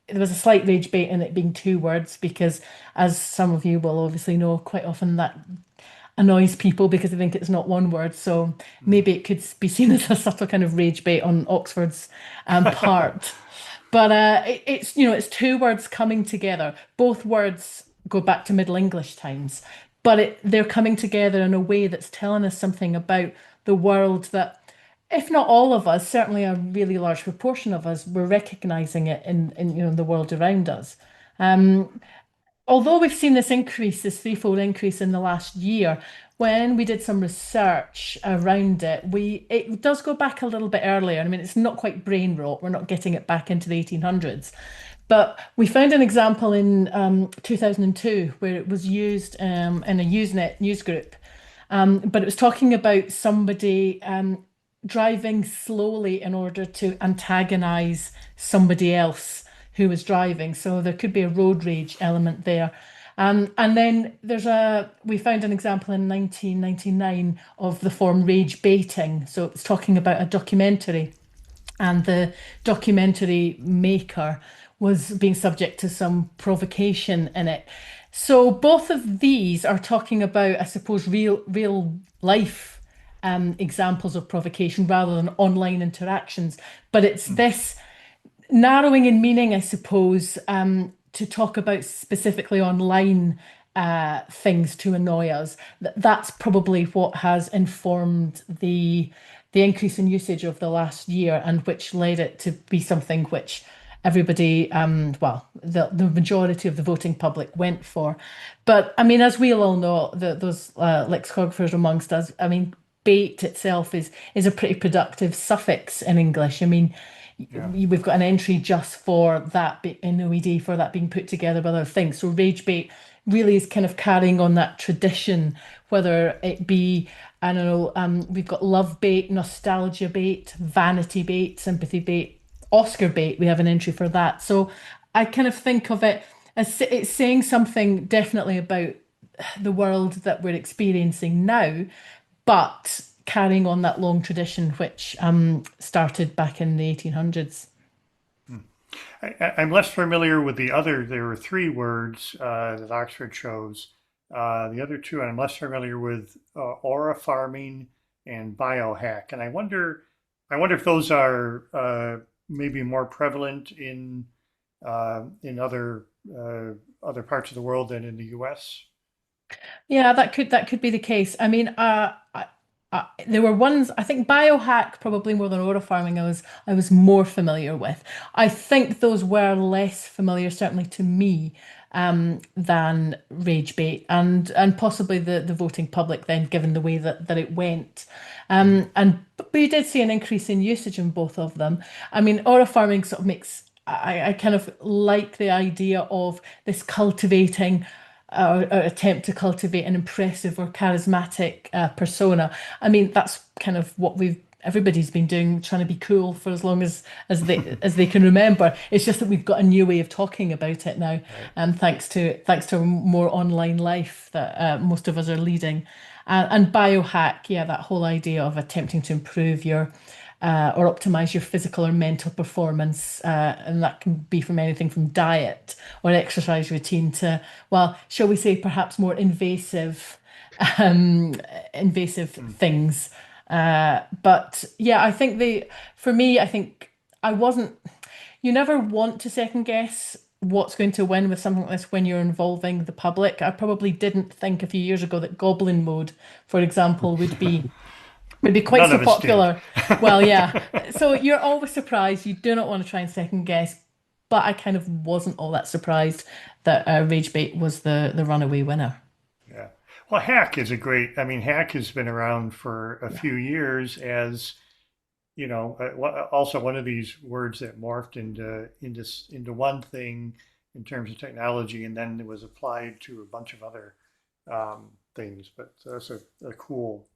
there was a slight rage bait in it being two words because, as some of you will obviously know, quite often that annoys people because they think it's not one word. So maybe it could be seen as a subtle kind of rage bait on Oxford's part. But it's two words coming together. Both words go back to Middle English times, but they're coming together in a way that's telling us something about the world that, if not all of us, certainly a really large proportion of us, we're recognizing it in the world around us. Although we've seen this threefold increase in the last year, when we did some research around it, it does go back a little bit earlier. I mean, it's not quite brain rot. We're not getting it back into the 1800s. But we found an example in 2002 where it was used in a Usenet news group. But it was talking about somebody driving slowly in order to antagonize somebody else who was driving. So there could be a road rage element there. And then we found an example in 1999 of the form rage baiting. So it's talking about a documentary, and the documentary maker was being subject to some provocation in it. So both of these are talking about, I suppose, real life examples of provocation rather than online interactions. But it's this narrowing in meaning, I suppose, to talk about specifically online things to annoy us. That's probably what has informed the the increase in usage of the last year, and which led it to be something which everybody, well, the majority of the voting public went for. But I mean, as we all know, those lexicographers amongst us, I mean, bait itself is a pretty productive suffix in English. I mean, Yeah. we've got an entry just for that in OED for that being put together with other things. So rage bait really is kind of carrying on that tradition, whether it be, I don't know, we've got love bait, nostalgia bait, vanity bait, sympathy bait, Oscar bait. We have an entry for that. So I kind of think of it as it's saying something definitely about the world that we're experiencing now, but carrying on that long tradition which started back in the 1800s. I'm less familiar with the other. There were three words that Oxford chose. The other two, I'm less familiar with aura farming and biohack. And I wonder if those are maybe more prevalent in other parts of the world than in the U.S. Yeah, that could be the case. I mean, there were ones. I think biohack probably more than aura farming. I was more familiar with. I think those were less familiar, certainly to me, than rage bait and possibly the voting public. Then, given the way that it went, but we did see an increase in usage in both of them. I mean, aura farming sort of makes. I kind of like the idea of this cultivating or attempt to cultivate an impressive or charismatic persona. I mean, that's kind of what everybody's been doing, trying to be cool for as long as they can remember. It's just that we've got a new way of talking about it now, and thanks to a more online life that most of us are leading. And biohack, yeah, that whole idea of attempting to improve your or optimize your physical or mental performance. And that can be from anything from diet or exercise routine to, well, shall we say, perhaps more invasive things. But yeah, I think for me, I think you never want to second guess what's going to win with something like this when you're involving the public. I probably didn't think a few years ago that Goblin mode, for example, would be quite None so of us did. popular. Well, yeah. So you're always surprised. You do not want to try and second guess. But I kind of wasn't all that surprised that Rage Bait was the runaway winner. Yeah. Well, hack is a great. I mean, hack has been around for a few years as also one of these words that morphed into one thing in terms of technology, and then it was applied to a bunch of other things. But that's a cool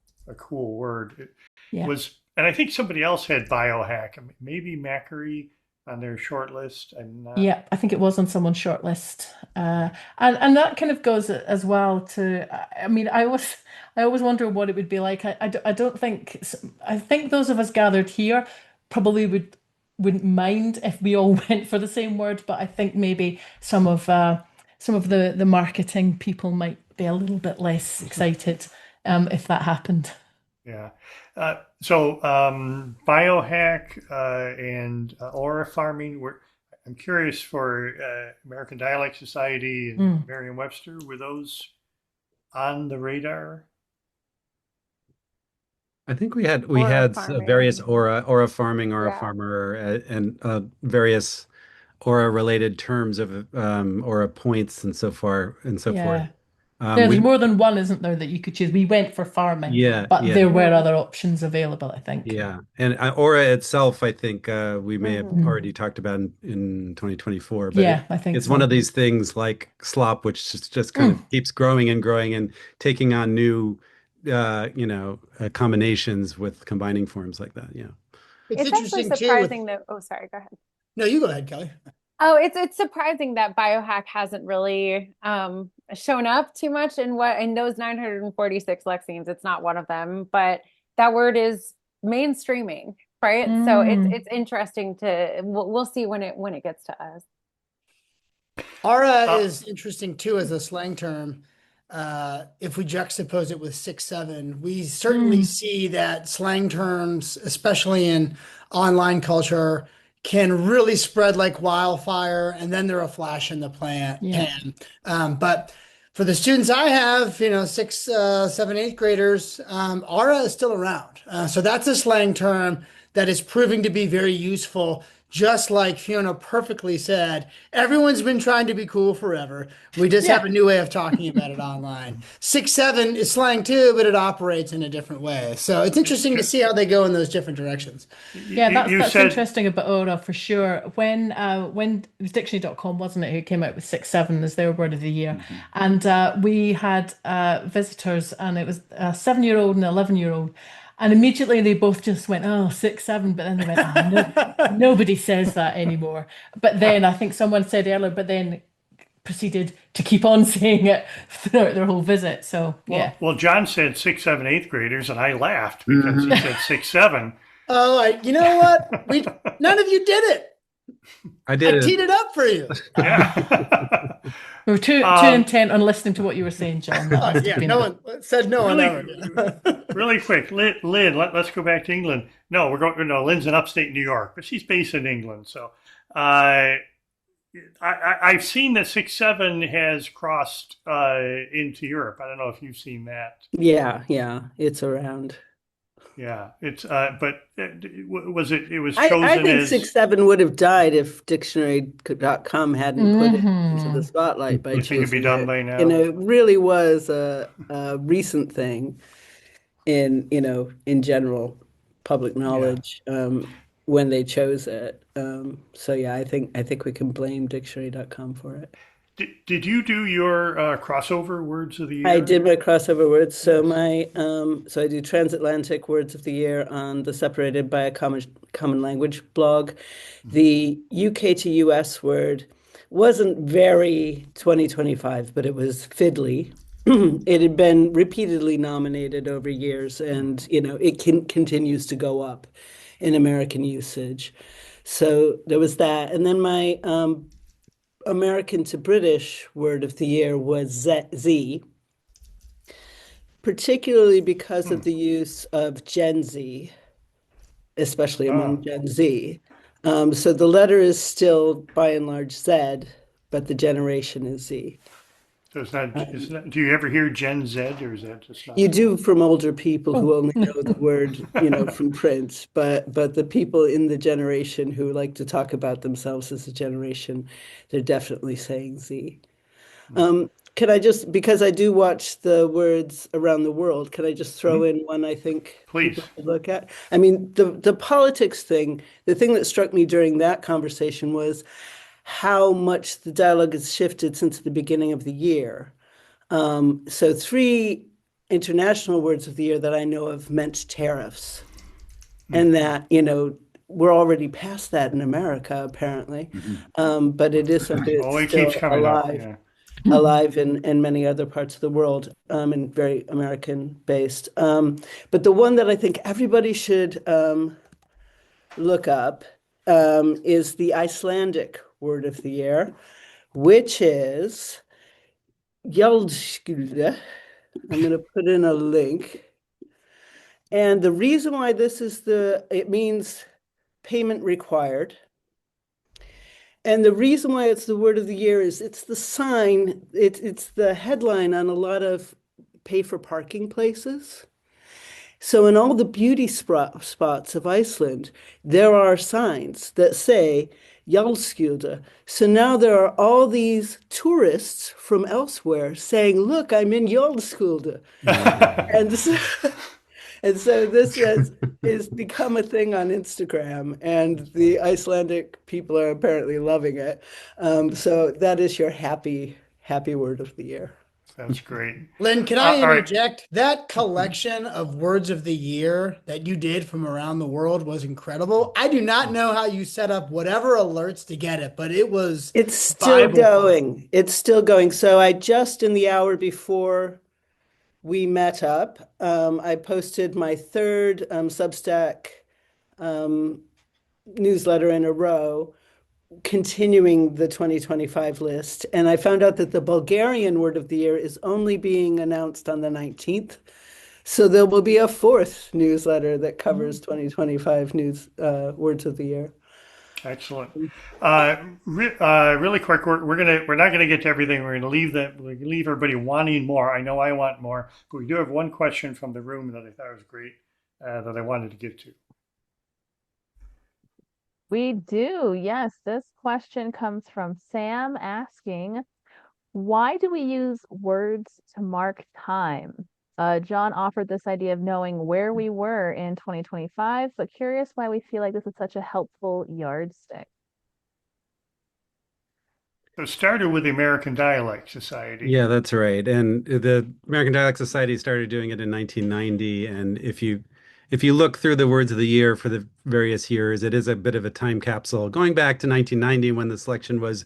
word. It Yeah. was, and I think somebody else had biohack, maybe Macquarie on their short list. Yeah, I think it was on someone's shortlist, and that kind of goes as well to. I mean, I always wonder what it would be like. I don't think I think those of us gathered here probably wouldn't mind if we all went for the same word, but I think maybe some of the marketing people might be a little bit less excited if that happened. Yeah. So biohack and aura farming. I'm curious for American Dialect Society and Merriam-Webster. Were those on the radar? I think we had Aura farming. various aura farming, aura Yeah. farmer, and various aura related terms of aura points and so far and so forth. Yeah. There's We more than one, isn't there, that you could choose? We went for farming, yeah but yeah there were other options available, I think. yeah, and aura itself, I think we may have Mhm. already talked about in 2024, but Yeah, I think it's one so. of these things like slop, which just kind of keeps growing and growing and taking on new combinations with combining forms like that. Yeah. It's It's actually interesting too with surprising that, oh, sorry, go ahead. no, you go ahead, Kelly. Oh, it's surprising that biohack hasn't really shown up too much in those 946 lexemes. It's not one of them, but that word is mainstreaming, right? So it's interesting we'll see when it gets to us. Aura is interesting too as a slang term. If we juxtapose it with 6-7, we certainly see that slang terms, especially in online culture, can really spread like wildfire, and then they're a flash in the pan. Yeah. But For the students I have, sixth, seventh, eighth graders, aura is still around. So that's a slang term that is proving to be very useful. Just like Fiona perfectly said, everyone's been trying to be cool forever. We just have a new way of talking about it online. 6-7 is slang too, but it operates in a different way. So it's interesting to see how they go in those different directions. Yeah, that's interesting about aura for sure. When it was dictionary.com, wasn't it, who came out with 6-7 as their word of the year. And we had visitors, and it was a 7-year-old and an 11-year-old. And immediately they both just went, oh, 6-7. But then they went, oh, no, nobody says that anymore. But then I think someone said earlier, but then proceeded to keep on saying it throughout their whole visit. So, yeah. Well, John said 6th, 7th, 8th graders, and I laughed because he said 6-7. Oh, you know what? None of you did it. I teed it up for you. Yeah. We were too intent on listening to what you were saying, John. No one said no one ever. Really quick, Lynn, let's go back to England. No, Lynn's in upstate New York, but she's based in England. So I've seen that 6-7 has crossed into Europe. I don't know if you've seen that. Yeah, it's around. Yeah, it's but was it? It was chosen I think as 6-7 would have died if Dictionary.com hadn't put it into the spotlight by you think it'd be done by now. It really was a recent thing in general public knowledge when they chose it. So yeah, I think we can blame Dictionary.com for it. Did you do your crossover words of the year? I did my crossover words. So so I do transatlantic words of the year on the Separated by a Common Language blog. The UK to US word wasn't very 2025, but it was fiddly. It had been repeatedly nominated over years, and it continues to go up in American usage. So there was that, and then my American to British word of the year was Z, particularly because of the use of Gen Z, especially among Gen Z. So the letter is still by and large Z, but the generation is Z. So it's not, do you ever hear Gen Z, or is that just not? You do from older people who only know the word, from print, but the people in the generation who like to talk about themselves as a generation, they're definitely saying Z. Can I just, because I do watch the words around the world, can I just throw in one I think Please. people should look at? I mean, the politics thing, the thing that struck me during that conversation was how much the dialogue has shifted since the beginning of the year. So 3 international words of the year that I know of meant tariffs. And that, we're already past that in America, apparently. But it is something that's keeps still coming alive. up. Alive in many other parts of the world, and very American-based. But the one that I think everybody should look up is the Icelandic word of the year, which is Gjaldskylda. I'm going to put in a link. And the reason why this is it means payment required. And the reason why it's the word of the year is it's the sign, it's the headline on a lot of pay for parking places. So in all the beauty spots of Iceland, there are signs that say Gjaldskylda. So now there are all these tourists from elsewhere saying, look, I'm in Gjaldskylda. And so this is become a thing on Instagram, and the Icelandic people are apparently loving it. So that is your happy word of the year. That's great. Lynn, can I interject? Right. That collection of words of the year that you did from around the world was incredible. I do not know how you set up whatever alerts to get it, but it's still going. It's still going. So I just in the hour before we met up, I posted my 3rd Substack newsletter in a row, continuing the 2025 list. And I found out that the Bulgarian word of the year is only being announced on the 19th. So there will be a 4th newsletter that covers 2025 words of the year. Excellent. Really quick, we're not gonna get to everything. We're gonna leave everybody wanting more. I know I want more, but we do have one question from the room that I thought was great that I wanted to get to. We do. Yes, this question comes from Sam asking, why do we use words to mark time? John offered this idea of knowing where we were in 2025, but curious why we feel like this is such a helpful yardstick. So it started with the American Dialect Society. Yeah, that's right. And the American Dialect Society started doing it in 1990. And if you look through the words of the year for the various years, it is a bit of a time capsule going back to 1990 when the selection was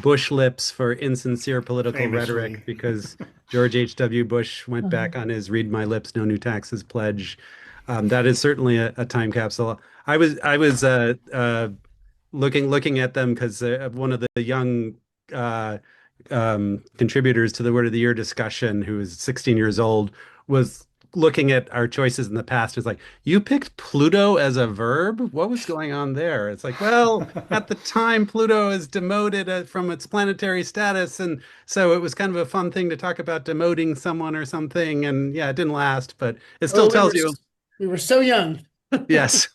Bush lips for insincere political rhetoric Famously. because George H.W. Bush went Uh-huh. back on his "Read My Lips, No New Taxes" pledge. That is certainly a time capsule. I was looking at them because one of the young uh, contributors to the Word of the Year discussion, who is 16 years old, was looking at our choices in the past. It's like, you picked Pluto as a verb? What was going on there? It's like, well, at the time, Pluto is demoted from its planetary status. And so it was kind of a fun thing to talk about demoting someone or something. And yeah, it didn't last, but it still Oh, tells you. we were so young. Yes.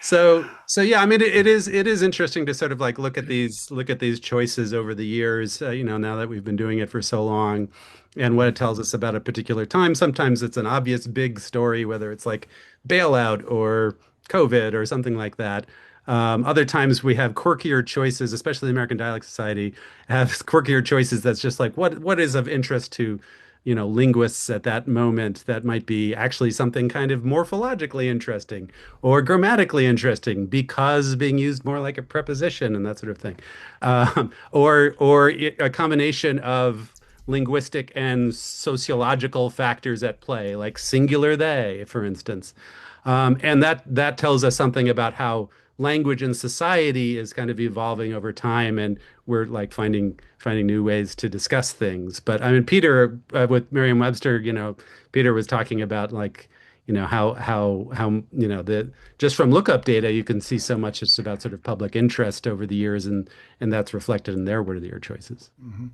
So yeah, I mean it is interesting to sort of like look at these choices over the years, now that we've been doing it for so long and what it tells us about a particular time. Sometimes it's an obvious big story, whether it's like bailout or COVID or something like that. Other times we have quirkier choices, especially the American Dialect Society have quirkier choices that's just like what is of interest to linguists at that moment that might be actually something kind of morphologically interesting or grammatically interesting because being used more like a preposition and that sort of thing. Or a combination of linguistic and sociological factors at play, like singular they, for instance. And that tells us something about how language and society is kind of evolving over time, and we're like finding new ways to discuss things. But I mean, Peter with Merriam-Webster, Peter was talking about like how the just from lookup data you can see so much just about sort of public interest over the years, and that's reflected in their word of the year choices. Mhm.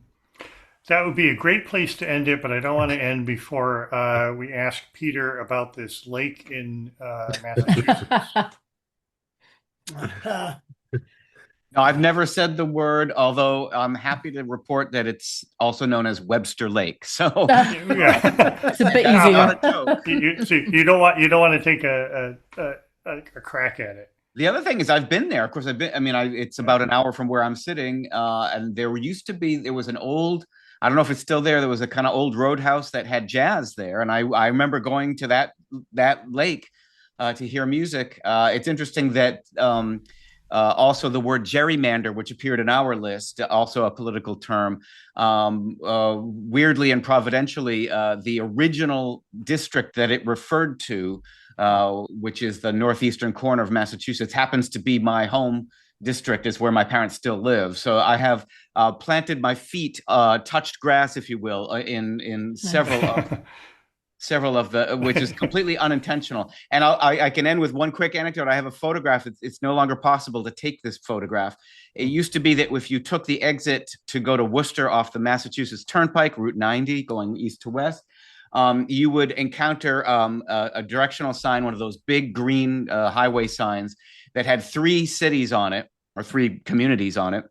That would be a great place to end it, but I don't want to end before we ask Peter about this lake in Massachusetts. No, I've never said the word, although I'm happy to report that it's also known as Webster Lake. So Yeah. It's a bit not easier. a joke. You don't want to take a crack at it. The other thing is I've been there. Of course, it's about an hour from where I'm sitting. And there was an old, I don't know if it's still there. There was a kind of old roadhouse that had jazz there. And I remember going to that lake to hear music. It's interesting that also the word gerrymander, which appeared in our list, also a political term, weirdly and providentially, the original district that it referred to, which is the northeastern corner of Massachusetts, happens to be my home district, is where my parents still live. So I have planted my feet, touched grass, if you will, in several of the, which is completely unintentional. And I can end with one quick anecdote. I have a photograph. It's no longer possible to take this photograph. It used to be that if you took the exit to go to Worcester off the Massachusetts Turnpike, Route 90, going east to west, you would encounter a directional sign, one of those big green highway signs that had three cities on it, or three communities on it.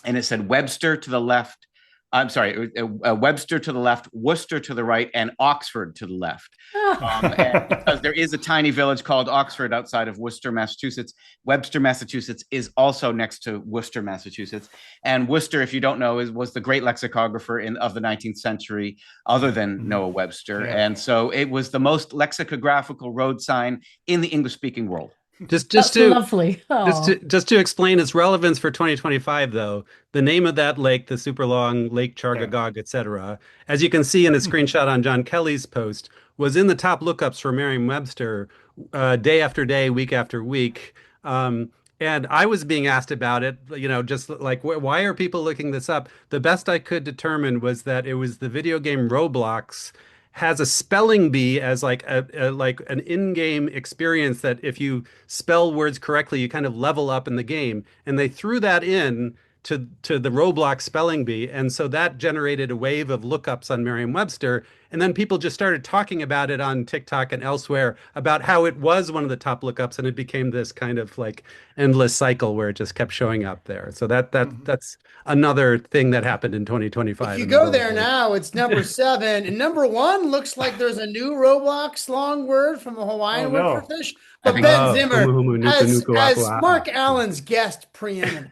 And it said Webster to the left, I'm sorry, Webster to the left, Worcester to the right, and Oxford to the left. And because there is a tiny village called Oxford outside of Worcester, Massachusetts. Webster, Massachusetts is also next to Worcester, Massachusetts. And Worcester, if you don't know, was the great lexicographer of the 19th century, other than Noah Webster. Yeah. And so it was the most lexicographical road sign in the English-speaking world. Just That's to lovely. Oh. just to explain its relevance for 2025, though, the name of that lake, the super long Lake Chargagog, etc., as you can see in the screenshot on John Kelly's post, was in the top lookups for Merriam-Webster day after day, week after week. And I was being asked about it, just like, why are people looking this up? The best I could determine was that it was the video game Roblox has a spelling bee as like like an in-game experience that if you spell words correctly, you kind of level up in the game. And they threw that in to the Roblox spelling bee. And so that generated a wave of lookups on Merriam-Webster. And then people just started talking about it on TikTok and elsewhere about how it was one of the top lookups, and it became this kind of like endless cycle where it just kept showing up there. So that's another thing that happened in 2025. If you in the go world there of now, it's number 7. And number 1 looks like there's a new Roblox long word from a Hawaiian Oh, word no. for fish. I But think Ben Oh, Zimmer, humu, humu, nuku, as nuku, aku, ah, Mark ah. Allen's guest preeminent,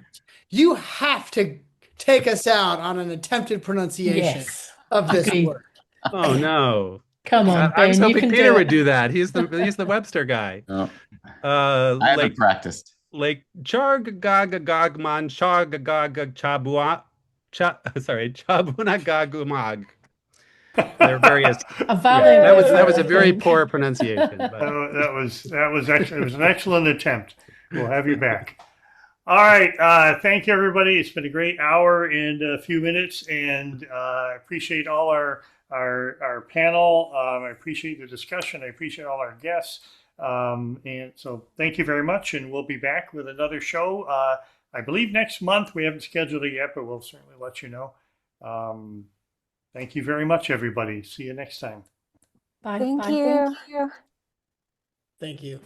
you have to take us out on an attempted pronunciation Yes. of this Agreed. word. Oh no. Come on, I was Ben, you hoping can Peter do would it. do that. He's the Webster guy. Oh, I haven't Like practiced. chargagagagman chagagaga chabua sorry, chabunagagumag. There are various. A Yeah, valiant that was effort, a I very think. poor pronunciation, but That was actually, it was an excellent attempt. We'll have you back. All right. Thank you, everybody. It's been a great hour and a few minutes, and I appreciate all our panel. I appreciate the discussion. I appreciate all our guests. And so thank you very much, and we'll be back with another show. I believe next month. We haven't scheduled it yet, but we'll certainly let you know. Thank you very much, everybody. See you next time. Bye. Thank Bye. you. Thank you.